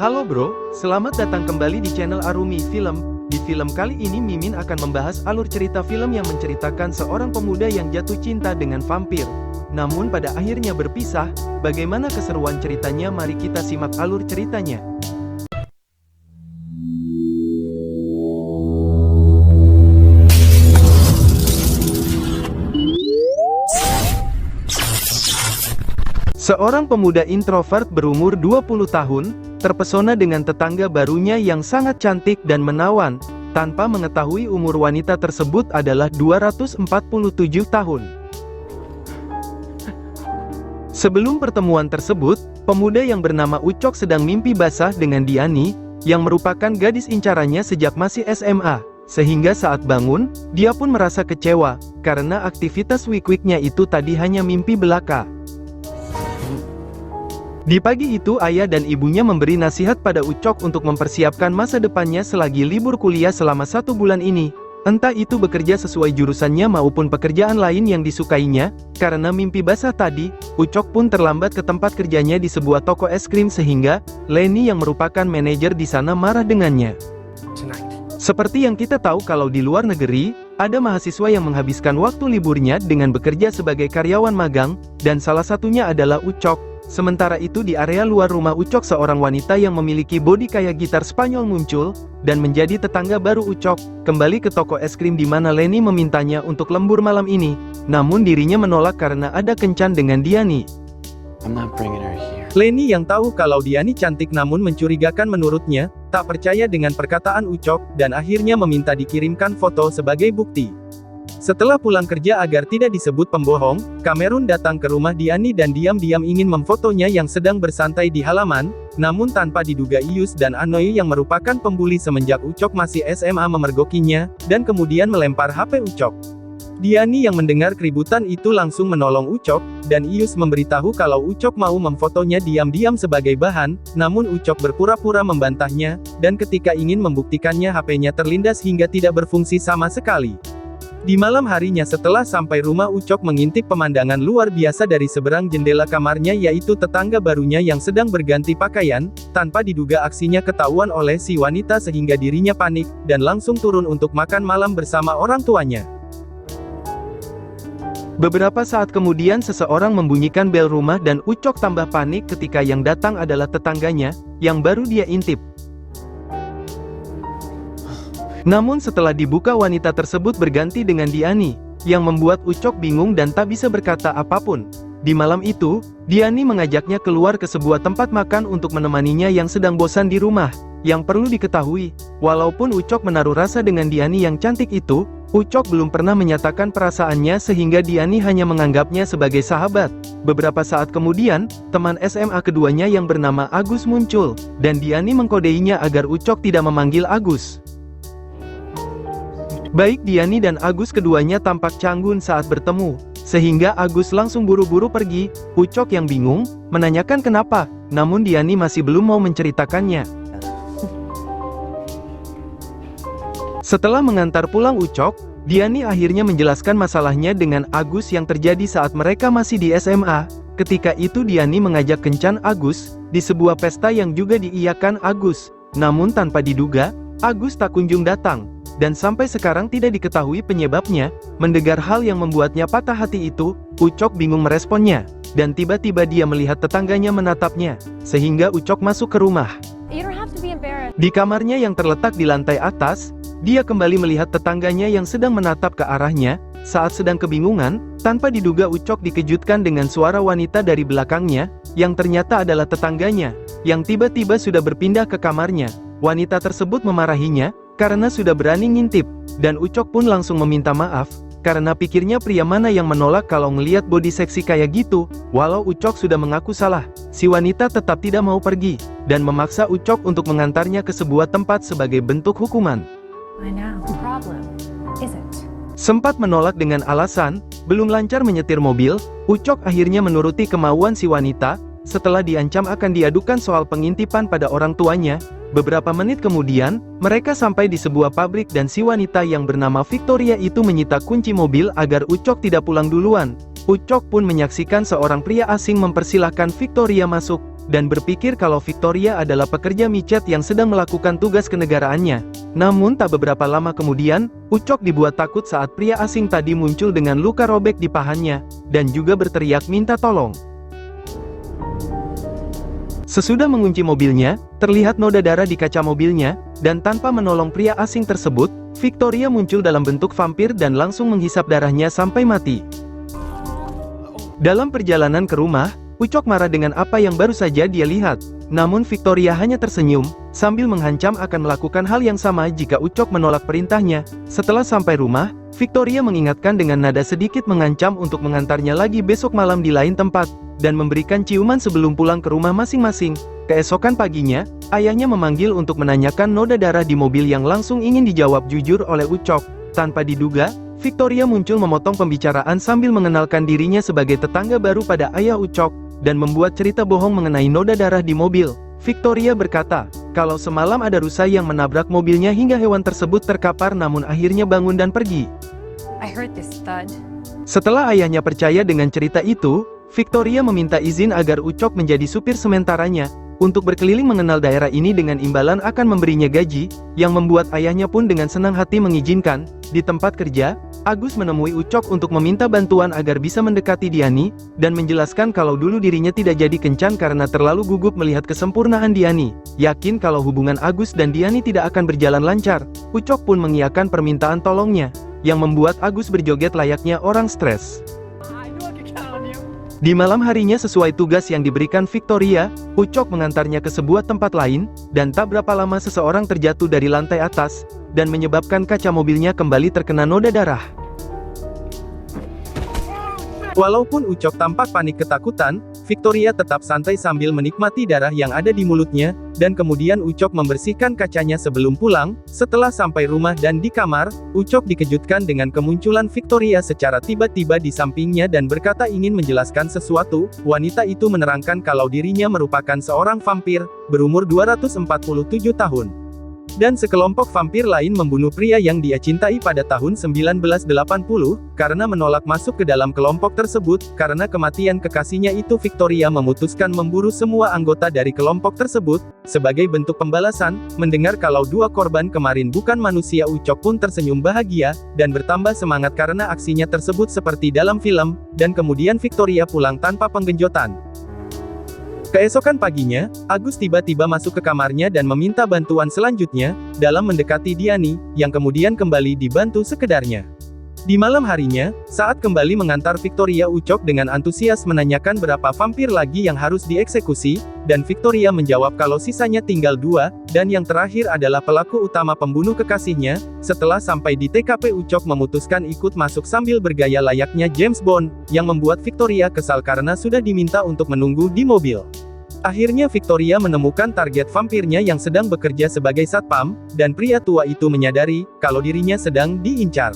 Halo bro, selamat datang kembali di channel Arumi Film. Di film kali ini Mimin akan membahas alur cerita film yang menceritakan seorang pemuda yang jatuh cinta dengan vampir. Namun pada akhirnya berpisah, bagaimana keseruan ceritanya? Mari kita simak alur ceritanya. Seorang pemuda introvert berumur 20 tahun, terpesona dengan tetangga barunya yang sangat cantik dan menawan, tanpa mengetahui umur wanita tersebut adalah 247 tahun. Sebelum pertemuan tersebut, pemuda yang bernama Ucok sedang mimpi basah dengan Diani, yang merupakan gadis incarannya sejak masih SMA, sehingga saat bangun, dia pun merasa kecewa, karena aktivitas week-weeknya itu tadi hanya mimpi belaka. Di pagi itu ayah dan ibunya memberi nasihat pada Ucok untuk mempersiapkan masa depannya selagi libur kuliah selama 1 bulan ini. Entah itu bekerja sesuai jurusannya maupun pekerjaan lain yang disukainya. Karena mimpi basah tadi, Ucok pun terlambat ke tempat kerjanya di sebuah toko es krim sehingga Leni yang merupakan manajer di sana marah dengannya. Seperti yang kita tahu kalau di luar negeri, ada mahasiswa yang menghabiskan waktu liburnya dengan bekerja sebagai karyawan magang, dan salah satunya adalah Ucok. Sementara itu di area luar rumah Ucok seorang wanita yang memiliki bodi kayak gitar Spanyol muncul, dan menjadi tetangga baru Ucok, kembali ke toko es krim di mana Leni memintanya untuk lembur malam ini, namun dirinya menolak karena ada kencan dengan Diani. Leni yang tahu kalau Diani cantik namun mencurigakan menurutnya, tak percaya dengan perkataan Ucok, dan akhirnya meminta dikirimkan foto sebagai bukti. Setelah pulang kerja agar tidak disebut pembohong, Kamerun datang ke rumah Diani dan diam-diam ingin memfotonya yang sedang bersantai di halaman, namun tanpa diduga Ius dan Anoy yang merupakan pembuli semenjak Ucok masih SMA memergokinya, dan kemudian melempar HP Ucok. Diani yang mendengar keributan itu langsung menolong Ucok, dan Ius memberitahu kalau Ucok mau memfotonya diam-diam sebagai bahan, namun Ucok berpura-pura membantahnya, dan ketika ingin membuktikannya HP-nya terlindas hingga tidak berfungsi sama sekali. Di malam harinya setelah sampai rumah Ucok mengintip pemandangan luar biasa dari seberang jendela kamarnya yaitu tetangga barunya yang sedang berganti pakaian, tanpa diduga aksinya ketahuan oleh si wanita sehingga dirinya panik, dan langsung turun untuk makan malam bersama orang tuanya. Beberapa saat kemudian seseorang membunyikan bel rumah dan Ucok tambah panik ketika yang datang adalah tetangganya, yang baru dia intip. Namun setelah dibuka wanita tersebut berganti dengan Diani, yang membuat Ucok bingung dan tak bisa berkata apapun. Di malam itu, Diani mengajaknya keluar ke sebuah tempat makan untuk menemaninya yang sedang bosan di rumah. Yang perlu diketahui, walaupun Ucok menaruh rasa dengan Diani yang cantik itu, Ucok belum pernah menyatakan perasaannya sehingga Diani hanya menganggapnya sebagai sahabat. Beberapa saat kemudian, teman SMA keduanya yang bernama Agus muncul, dan Diani mengkodeinya agar Ucok tidak memanggil Agus. Baik Diani dan Agus keduanya tampak canggung saat bertemu, sehingga Agus langsung buru-buru pergi. Ucok yang bingung, menanyakan kenapa, namun Diani masih belum mau menceritakannya. Setelah mengantar pulang Ucok, Diani akhirnya menjelaskan masalahnya dengan Agus yang terjadi saat mereka masih di SMA. Ketika itu Diani mengajak kencan Agus, di sebuah pesta yang juga diiyakan Agus. Namun tanpa diduga, Agus tak kunjung datang. Dan sampai sekarang tidak diketahui penyebabnya. Mendengar hal yang membuatnya patah hati itu, Ucok bingung meresponnya. Dan tiba-tiba dia melihat tetangganya menatapnya, sehingga Ucok masuk ke rumah. Di kamarnya yang terletak di lantai atas, dia kembali melihat tetangganya yang sedang menatap ke arahnya. Saat sedang kebingungan, tanpa diduga Ucok dikejutkan dengan suara wanita dari belakangnya, yang ternyata adalah tetangganya, yang tiba-tiba sudah berpindah ke kamarnya. Wanita tersebut memarahinya, karena sudah berani ngintip, dan Ucok pun langsung meminta maaf, karena pikirnya pria mana yang menolak kalau ngeliat body seksi kayak gitu. Walau Ucok sudah mengaku salah, si wanita tetap tidak mau pergi, dan memaksa Ucok untuk mengantarnya ke sebuah tempat sebagai bentuk hukuman. Sempat menolak dengan alasan, belum lancar menyetir mobil, Ucok akhirnya menuruti kemauan si wanita. Setelah diancam akan diadukan soal pengintipan pada orang tuanya, beberapa menit kemudian, mereka sampai di sebuah pabrik dan si wanita yang bernama Victoria itu menyita kunci mobil agar Ucok tidak pulang duluan. Ucok pun menyaksikan seorang pria asing mempersilahkan Victoria masuk, dan berpikir kalau Victoria adalah pekerja micet yang sedang melakukan tugas kenegaraannya. Namun tak beberapa lama kemudian, Ucok dibuat takut saat pria asing tadi muncul dengan luka robek di pahanya, dan juga berteriak minta tolong. Sesudah mengunci mobilnya, terlihat noda darah di kaca mobilnya, dan tanpa menolong pria asing tersebut, Victoria muncul dalam bentuk vampir dan langsung menghisap darahnya sampai mati. Dalam perjalanan ke rumah, Ucok marah dengan apa yang baru saja dia lihat. Namun Victoria hanya tersenyum, sambil mengancam akan melakukan hal yang sama jika Ucok menolak perintahnya. Setelah sampai rumah, Victoria mengingatkan dengan nada sedikit mengancam untuk mengantarnya lagi besok malam di lain tempat, dan memberikan ciuman sebelum pulang ke rumah masing-masing. Keesokan paginya, ayahnya memanggil untuk menanyakan noda darah di mobil yang langsung ingin dijawab jujur oleh Ucok. Tanpa diduga, Victoria muncul memotong pembicaraan sambil mengenalkan dirinya sebagai tetangga baru pada ayah Ucok, dan membuat cerita bohong mengenai noda darah di mobil. Victoria berkata, kalau semalam ada rusa yang menabrak mobilnya hingga hewan tersebut terkapar namun akhirnya bangun dan pergi. I heard this thud. Setelah ayahnya percaya dengan cerita itu, Victoria meminta izin agar Ucok menjadi supir sementaranya, untuk berkeliling mengenal daerah ini dengan imbalan akan memberinya gaji, yang membuat ayahnya pun dengan senang hati mengizinkan. Di tempat kerja, Agus menemui Ucok untuk meminta bantuan agar bisa mendekati Diani, dan menjelaskan kalau dulu dirinya tidak jadi kencan karena terlalu gugup melihat kesempurnaan Diani. Yakin kalau hubungan Agus dan Diani tidak akan berjalan lancar, Ucok pun mengiyakan permintaan tolongnya, yang membuat Agus berjoget layaknya orang stres. Di malam harinya sesuai tugas yang diberikan Victoria, Ucok mengantarnya ke sebuah tempat lain, dan tak berapa lama seseorang terjatuh dari lantai atas, dan menyebabkan kaca mobilnya kembali terkena noda darah. Walaupun Ucok tampak panik ketakutan, Victoria tetap santai sambil menikmati darah yang ada di mulutnya, dan kemudian Ucok membersihkan kacanya sebelum pulang. Setelah sampai rumah dan di kamar, Ucok dikejutkan dengan kemunculan Victoria secara tiba-tiba di sampingnya dan berkata ingin menjelaskan sesuatu. Wanita itu menerangkan kalau dirinya merupakan seorang vampir, berumur 247 tahun. Dan sekelompok vampir lain membunuh pria yang dia cintai pada tahun 1980, karena menolak masuk ke dalam kelompok tersebut. Karena kematian kekasihnya itu, Victoria memutuskan memburu semua anggota dari kelompok tersebut. Sebagai bentuk pembalasan, mendengar kalau dua korban kemarin bukan manusia, Ucok pun tersenyum bahagia, dan bertambah semangat karena aksinya tersebut seperti dalam film, dan kemudian Victoria pulang tanpa penggenjotan. Keesokan paginya, Agus tiba-tiba masuk ke kamarnya dan meminta bantuan selanjutnya, dalam mendekati Diani, yang kemudian kembali dibantu sekedarnya. Di malam harinya, saat kembali mengantar Victoria, Ucok dengan antusias menanyakan berapa vampir lagi yang harus dieksekusi, dan Victoria menjawab kalau sisanya tinggal 2, dan yang terakhir adalah pelaku utama pembunuh kekasihnya. Setelah sampai di TKP, Ucok memutuskan ikut masuk sambil bergaya layaknya James Bond, yang membuat Victoria kesal karena sudah diminta untuk menunggu di mobil. Akhirnya Victoria menemukan target vampirnya yang sedang bekerja sebagai satpam, dan pria tua itu menyadari kalau dirinya sedang diincar.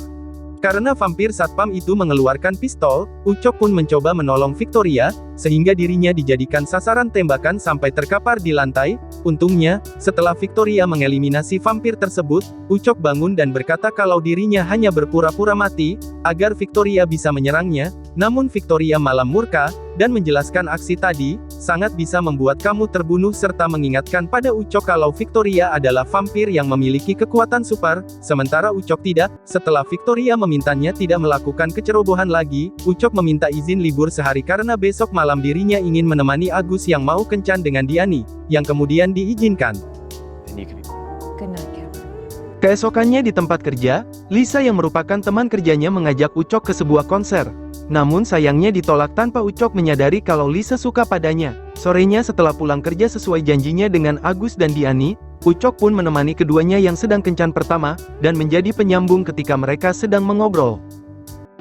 Karena vampir satpam itu mengeluarkan pistol, Ucok pun mencoba menolong Victoria, sehingga dirinya dijadikan sasaran tembakan sampai terkapar di lantai. Untungnya, setelah Victoria mengeliminasi vampir tersebut, Ucok bangun dan berkata kalau dirinya hanya berpura-pura mati, agar Victoria bisa menyerangnya. Namun Victoria malah murka, dan menjelaskan aksi tadi, sangat bisa membuat kamu terbunuh serta mengingatkan pada Ucok kalau Victoria adalah vampir yang memiliki kekuatan super, sementara Ucok tidak. Setelah Victoria memintanya tidak melakukan kecerobohan lagi, Ucok meminta izin libur sehari karena besok malam dirinya ingin menemani Agus yang mau kencan dengan Diani, yang kemudian diizinkan. Good night, Kevin. Keesokannya di tempat kerja, Lisa yang merupakan teman kerjanya mengajak Ucok ke sebuah konser. Namun sayangnya ditolak tanpa Ucok menyadari kalau Lisa suka padanya. Sorenya setelah pulang kerja sesuai janjinya dengan Agus dan Diani, Ucok pun menemani keduanya yang sedang kencan pertama, dan menjadi penyambung ketika mereka sedang mengobrol.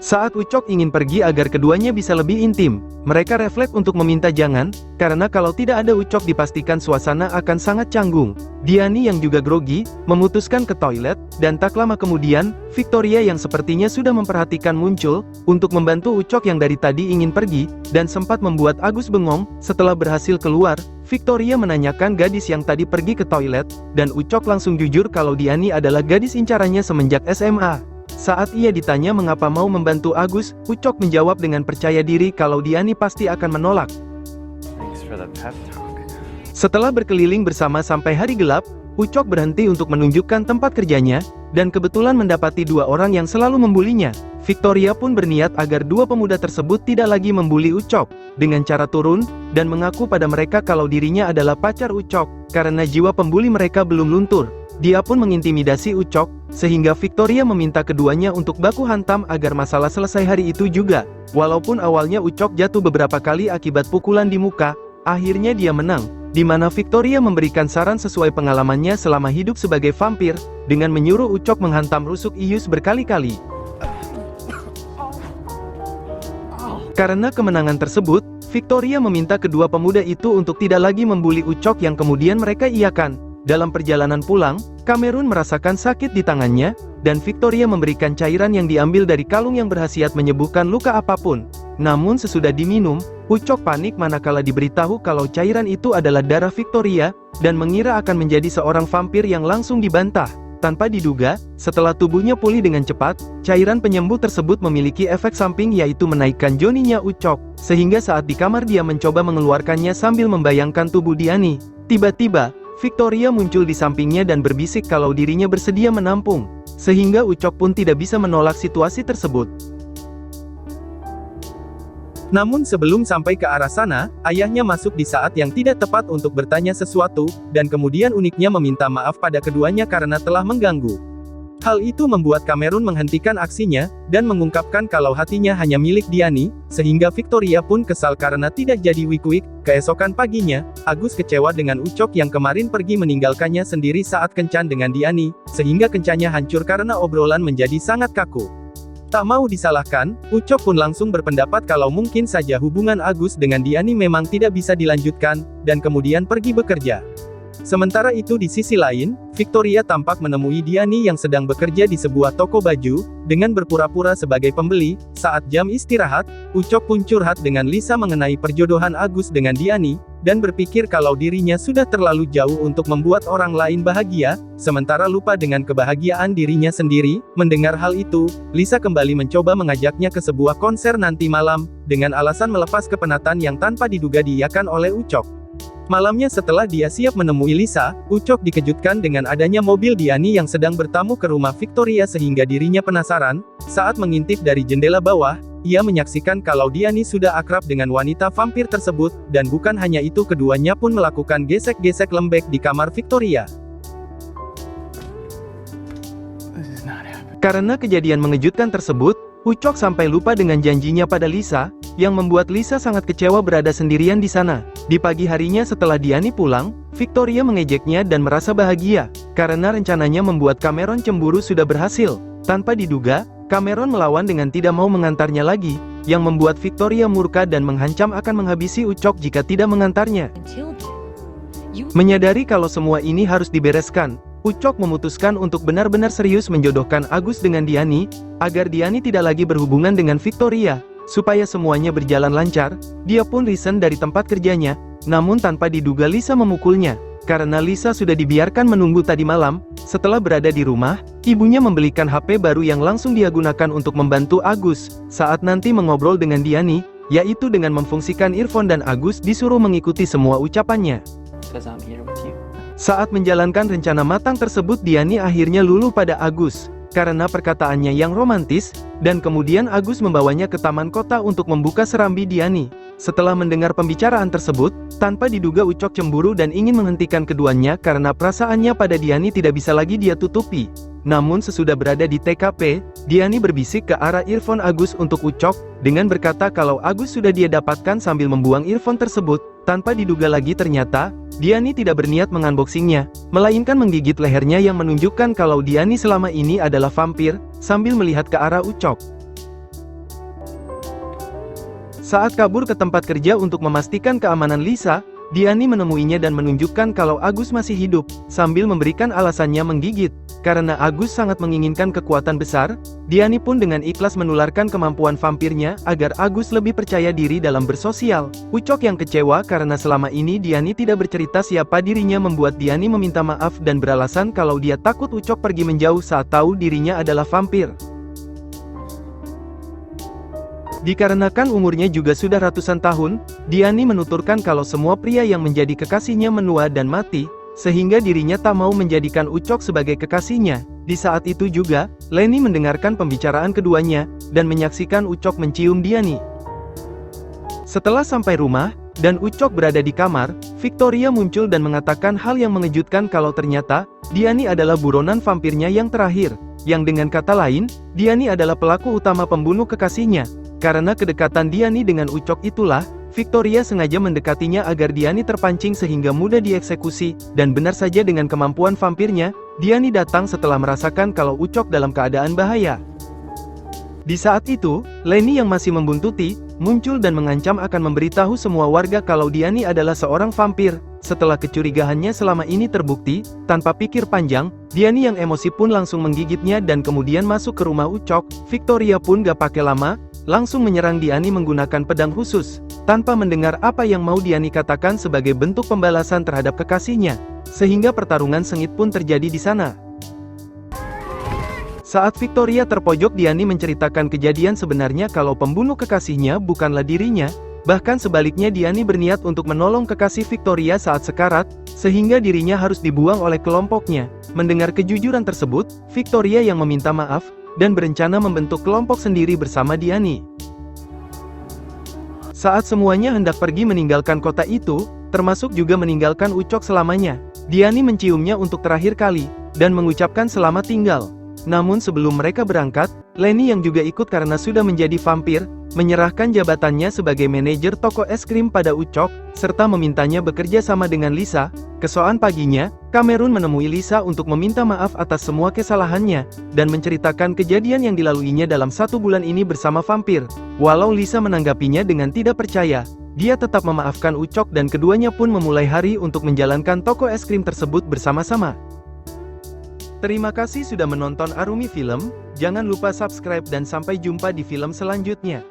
Saat Ucok ingin pergi agar keduanya bisa lebih intim, mereka refleks untuk meminta jangan, karena kalau tidak ada Ucok dipastikan suasana akan sangat canggung. Diani yang juga grogi, memutuskan ke toilet, dan tak lama kemudian, Victoria yang sepertinya sudah memperhatikan muncul, untuk membantu Ucok yang dari tadi ingin pergi, dan sempat membuat Agus bengong. Setelah berhasil keluar, Victoria menanyakan gadis yang tadi pergi ke toilet, dan Ucok langsung jujur kalau Diani adalah gadis incarannya semenjak SMA. Saat ia ditanya mengapa mau membantu Agus, Ucok menjawab dengan percaya diri kalau Diani pasti akan menolak. Thanks for the pep talk. Setelah berkeliling bersama sampai hari gelap, Ucok berhenti untuk menunjukkan tempat kerjanya, dan kebetulan mendapati dua orang yang selalu membulinya. Victoria pun berniat agar dua pemuda tersebut tidak lagi membuli Ucok, dengan cara turun, dan mengaku pada mereka kalau dirinya adalah pacar Ucok, karena jiwa pembuli mereka belum luntur. Dia pun mengintimidasi Ucok, sehingga Victoria meminta keduanya untuk baku hantam agar masalah selesai hari itu juga. Walaupun awalnya Ucok jatuh beberapa kali akibat pukulan di muka, akhirnya dia menang, di mana Victoria memberikan saran sesuai pengalamannya selama hidup sebagai vampir, dengan menyuruh Ucok menghantam rusuk Ius berkali-kali. Karena kemenangan tersebut, Victoria meminta kedua pemuda itu untuk tidak lagi membuli Ucok yang kemudian mereka iakan. Dalam perjalanan pulang, Cameron merasakan sakit di tangannya, dan Victoria memberikan cairan yang diambil dari kalung yang berhasiat menyembuhkan luka apapun. Namun sesudah diminum, Ucok panik manakala diberitahu kalau cairan itu adalah darah Victoria, dan mengira akan menjadi seorang vampir yang langsung dibantah. Tanpa diduga, setelah tubuhnya pulih dengan cepat, cairan penyembuh tersebut memiliki efek samping yaitu menaikkan joninya Ucok, sehingga saat di kamar dia mencoba mengeluarkannya sambil membayangkan tubuh Diani. Tiba-tiba, Victoria muncul di sampingnya dan berbisik kalau dirinya bersedia menampung, sehingga Ucok pun tidak bisa menolak situasi tersebut. Namun sebelum sampai ke arah sana, ayahnya masuk di saat yang tidak tepat untuk bertanya sesuatu, dan kemudian uniknya meminta maaf pada keduanya karena telah mengganggu. Hal itu membuat Cameron menghentikan aksinya, dan mengungkapkan kalau hatinya hanya milik Diani, sehingga Victoria pun kesal karena tidak jadi wik-wik. Keesokan paginya, Agus kecewa dengan Ucok yang kemarin pergi meninggalkannya sendiri saat kencan dengan Diani, sehingga kencannya hancur karena obrolan menjadi sangat kaku. Tak mau disalahkan, Ucok pun langsung berpendapat kalau mungkin saja hubungan Agus dengan Diani memang tidak bisa dilanjutkan, dan kemudian pergi bekerja. Sementara itu di sisi lain, Victoria tampak menemui Diani yang sedang bekerja di sebuah toko baju, dengan berpura-pura sebagai pembeli. Saat jam istirahat, Ucok pun curhat dengan Lisa mengenai perjodohan Agus dengan Diani, dan berpikir kalau dirinya sudah terlalu jauh untuk membuat orang lain bahagia, sementara lupa dengan kebahagiaan dirinya sendiri. Mendengar hal itu, Lisa kembali mencoba mengajaknya ke sebuah konser nanti malam, dengan alasan melepas kepenatan yang tanpa diduga diiyakan oleh Ucok. Malamnya setelah dia siap menemui Lisa, Ucok dikejutkan dengan adanya mobil Diani yang sedang bertamu ke rumah Victoria sehingga dirinya penasaran. Saat mengintip dari jendela bawah, ia menyaksikan kalau Diani sudah akrab dengan wanita vampir tersebut, dan bukan hanya itu keduanya pun melakukan gesek-gesek lembek di kamar Victoria. Karena kejadian mengejutkan tersebut, Ucok sampai lupa dengan janjinya pada Lisa, yang membuat Lisa sangat kecewa berada sendirian di sana. Di pagi harinya setelah Diani pulang, Victoria mengejeknya dan merasa bahagia, karena rencananya membuat Cameron cemburu sudah berhasil. Tanpa diduga, Cameron melawan dengan tidak mau mengantarnya lagi, yang membuat Victoria murka dan mengancam akan menghabisi Ucok jika tidak mengantarnya. Menyadari kalau semua ini harus dibereskan, Ucok memutuskan untuk benar-benar serius menjodohkan Agus dengan Diani, agar Diani tidak lagi berhubungan dengan Victoria. Supaya semuanya berjalan lancar, dia pun resign dari tempat kerjanya, namun tanpa diduga Lisa memukulnya. Karena Lisa sudah dibiarkan menunggu tadi malam, setelah berada di rumah, ibunya membelikan HP baru yang langsung dia gunakan untuk membantu Agus, saat nanti mengobrol dengan Diani, yaitu dengan memfungsikan earphone dan Agus disuruh mengikuti semua ucapannya. Saat menjalankan rencana matang tersebut Diani akhirnya luluh pada Agus, karena perkataannya yang romantis, dan kemudian Agus membawanya ke taman kota untuk membuka serambi Diani. Setelah mendengar pembicaraan tersebut, tanpa diduga Ucok cemburu dan ingin menghentikan keduanya karena perasaannya pada Diani tidak bisa lagi dia tutupi. Namun sesudah berada di TKP, Diani berbisik ke arah earphone Agus untuk Ucok, dengan berkata kalau Agus sudah dia dapatkan sambil membuang earphone tersebut. Tanpa diduga lagi ternyata, Diani tidak berniat mengunboxingnya, melainkan menggigit lehernya yang menunjukkan kalau Diani selama ini adalah vampir, sambil melihat ke arah Ucok. Saat kabur ke tempat kerja untuk memastikan keamanan Lisa, Diani menemuinya dan menunjukkan kalau Agus masih hidup, sambil memberikan alasannya menggigit. Karena Agus sangat menginginkan kekuatan besar, Diani pun dengan ikhlas menularkan kemampuan vampirnya, agar Agus lebih percaya diri dalam bersosial. Ucok yang kecewa karena selama ini Diani tidak bercerita siapa dirinya membuat Diani meminta maaf dan beralasan kalau dia takut Ucok pergi menjauh saat tahu dirinya adalah vampir. Dikarenakan umurnya juga sudah ratusan tahun, Diani menuturkan kalau semua pria yang menjadi kekasihnya menua dan mati, sehingga dirinya tak mau menjadikan Ucok sebagai kekasihnya. Di saat itu juga, Leni mendengarkan pembicaraan keduanya, dan menyaksikan Ucok mencium Diani. Setelah sampai rumah, dan Ucok berada di kamar, Victoria muncul dan mengatakan hal yang mengejutkan kalau ternyata, Diani adalah buronan vampirnya yang terakhir. Yang dengan kata lain, Diani adalah pelaku utama pembunuh kekasihnya. Karena kedekatan Diani dengan Ucok itulah, Victoria sengaja mendekatinya agar Diani terpancing sehingga mudah dieksekusi, dan benar saja dengan kemampuan vampirnya, Diani datang setelah merasakan kalau Ucok dalam keadaan bahaya. Di saat itu, Leni yang masih membuntuti, muncul dan mengancam akan memberitahu semua warga kalau Diani adalah seorang vampir. Setelah kecurigaannya selama ini terbukti, tanpa pikir panjang, Diani yang emosi pun langsung menggigitnya dan kemudian masuk ke rumah Ucok. Victoria pun gak pakai lama, langsung menyerang Diani menggunakan pedang khusus. Tanpa mendengar apa yang mau Diani katakan sebagai bentuk pembalasan terhadap kekasihnya. Sehingga pertarungan sengit pun terjadi di sana. Saat Victoria terpojok, Diani menceritakan kejadian sebenarnya kalau pembunuh kekasihnya bukanlah dirinya, bahkan sebaliknya Diani berniat untuk menolong kekasih Victoria saat sekarat, sehingga dirinya harus dibuang oleh kelompoknya. Mendengar kejujuran tersebut, Victoria yang meminta maaf, dan berencana membentuk kelompok sendiri bersama Diani. Saat semuanya hendak pergi meninggalkan kota itu, termasuk juga meninggalkan Ucok selamanya, Diani menciumnya untuk terakhir kali, dan mengucapkan selamat tinggal. Namun sebelum mereka berangkat, Leni yang juga ikut karena sudah menjadi vampir, menyerahkan jabatannya sebagai manajer toko es krim pada Ucok, serta memintanya bekerja sama dengan Lisa. Keesokan paginya, Cameron menemui Lisa untuk meminta maaf atas semua kesalahannya, dan menceritakan kejadian yang dilaluinya dalam 1 bulan ini bersama vampir. Walau Lisa menanggapinya dengan tidak percaya, dia tetap memaafkan Ucok dan keduanya pun memulai hari untuk menjalankan toko es krim tersebut bersama-sama. Terima kasih sudah menonton Arumi Film, jangan lupa subscribe dan sampai jumpa di film selanjutnya.